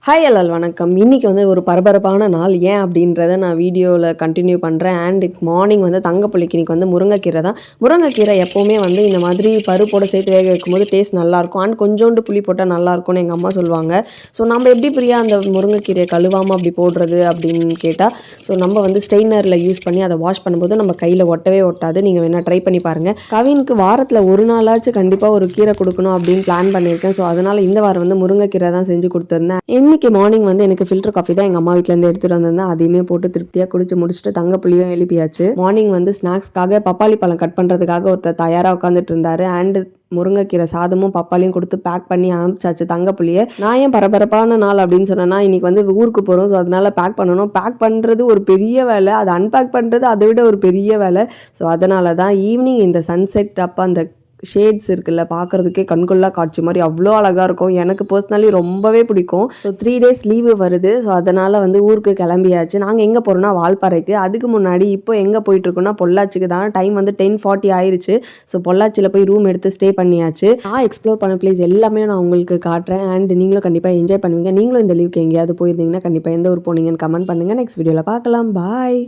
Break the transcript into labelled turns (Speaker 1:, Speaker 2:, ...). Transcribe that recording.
Speaker 1: Hi எல்லால் வணக்கம். இன்றைக்கி வந்து ஒரு பரபரப்பான நாள். ஏன் அப்படின்றத நான் வீடியோவில் கண்டினியூ பண்ணுறேன். அண்ட் மார்னிங் வந்து தங்கப்புளிக்கு இன்றைக்கி வந்து முருங்கைக்கீரை தான். முருங்கைக்கீரை எப்போவுமே வந்து இந்த மாதிரி பருப்போடு சேர்த்து வேக வைக்கும்போது டேஸ்ட் நல்லாயிருக்கும். அண்ட் கொஞ்சோண்டு புளி போட்டால் நல்லாயிருக்கும்னு எங்கள் அம்மா சொல்லுவாங்க. ஸோ நம்ம எப்படி பிரியா அந்த முருங்கைக்கீரையை கழுவாமல் அப்படி போடுறது அப்படின்னு கேட்டால், ஸோ நம்ம வந்து ஸ்ட்ரெயினரில் யூஸ் பண்ணி அதை வாஷ் பண்ணும்போது நம்ம கையில் ஒட்டவே ஒட்டாது. நீங்கள் வேணால் ட்ரை பண்ணி பாருங்கள். கவினுக்கு வாரத்தில் ஒரு நாளாச்சும் கண்டிப்பாக ஒரு கீரை கொடுக்கணும் அப்படின்னு பிளான் பண்ணியிருக்கேன். ஸோ அதனால் இந்த வாரம் வந்து முருங்கைக்கீரை தான் செஞ்சு கொடுத்துருந்தேன். இன்னைக்கு மார்னிங் வந்து எனக்கு ஃபில்டர் காஃபி தான் எங்கள் அம்மா வீட்டிலேருந்து எடுத்துகிட்டு வந்திருந்தேன். அதையுமே போட்டு திருப்தியாக குடிச்சு முடிச்சுட்டு தங்கப்புளியும் எழுப்பியாச்சு. மார்னிங் வந்து ஸ்நாக்ஸ்க்காக பப்பாளி பழம் கட் பண்ணுறதுக்காக ஒருத்தர் தயாராக உட்காந்துட்டு இருந்தாரு. அண்ட் முருங்கைக்கீரை சாதமும் பப்பாளியும் கொடுத்து பேக் பண்ணி அனுப்பிச்சாச்சு தங்கப்புளியை. நான் ஏன் பரபரப்பான நாள் அப்படின்னு சொன்னேன்னா, இன்னைக்கு வந்து ஊருக்கு போகிறோம். ஸோ அதனால பேக் பண்ணணும். பேக் பண்ணுறது ஒரு பெரிய வேலை, அதை அன்பேக் பண்ணுறது அதை விட ஒரு பெரிய வேலை. ஸோ அதனால தான் ஈவினிங் இந்த சன்செட் அப்போ அந்த ஷேட்ஸ் இருக்குல்ல, பார்க்குறதுக்கே கண்கொள்ளா காட்சி மாதிரி அவ்வளோ அழகாக இருக்கும். எனக்கு பர்சனலி ரொம்பவே பிடிக்கும். ஸோ 3 days லீவு வருது. ஸோ அதனால் வந்து ஊருக்கு கிளம்பியாச்சு. நாங்கள் எங்கே போகிறோம்னா வால்பாறைக்கு. அதுக்கு முன்னாடி இப்போ எங்கே போயிட்டுருக்கோன்னா பொள்ளாச்சிக்கு தான். டைம் வந்து 10:40 ஆயிடுச்சு. ஸோ பொள்ளாச்சியில் போய் ரூம் எடுத்து ஸ்டே பண்ணியாச்சு. நான் எக்ஸ்ப்ளோர் பண்ண பிளேஸ் எல்லாமே நான் உங்களுக்கு காட்டுறேன். அண்ட் நீங்களும் கண்டிப்பாக என்ஜாய் பண்ணுவீங்க. நீங்களும் இந்த லீவுக்கு எங்கேயாவது போயிருந்தீங்கன்னா கண்டிப்பாக எந்த ஊர் போனீங்கன்னு கமெண்ட் பண்ணுங்கள். நெக்ஸ்ட் வீடியோவில் பார்க்கலாம். பாய்.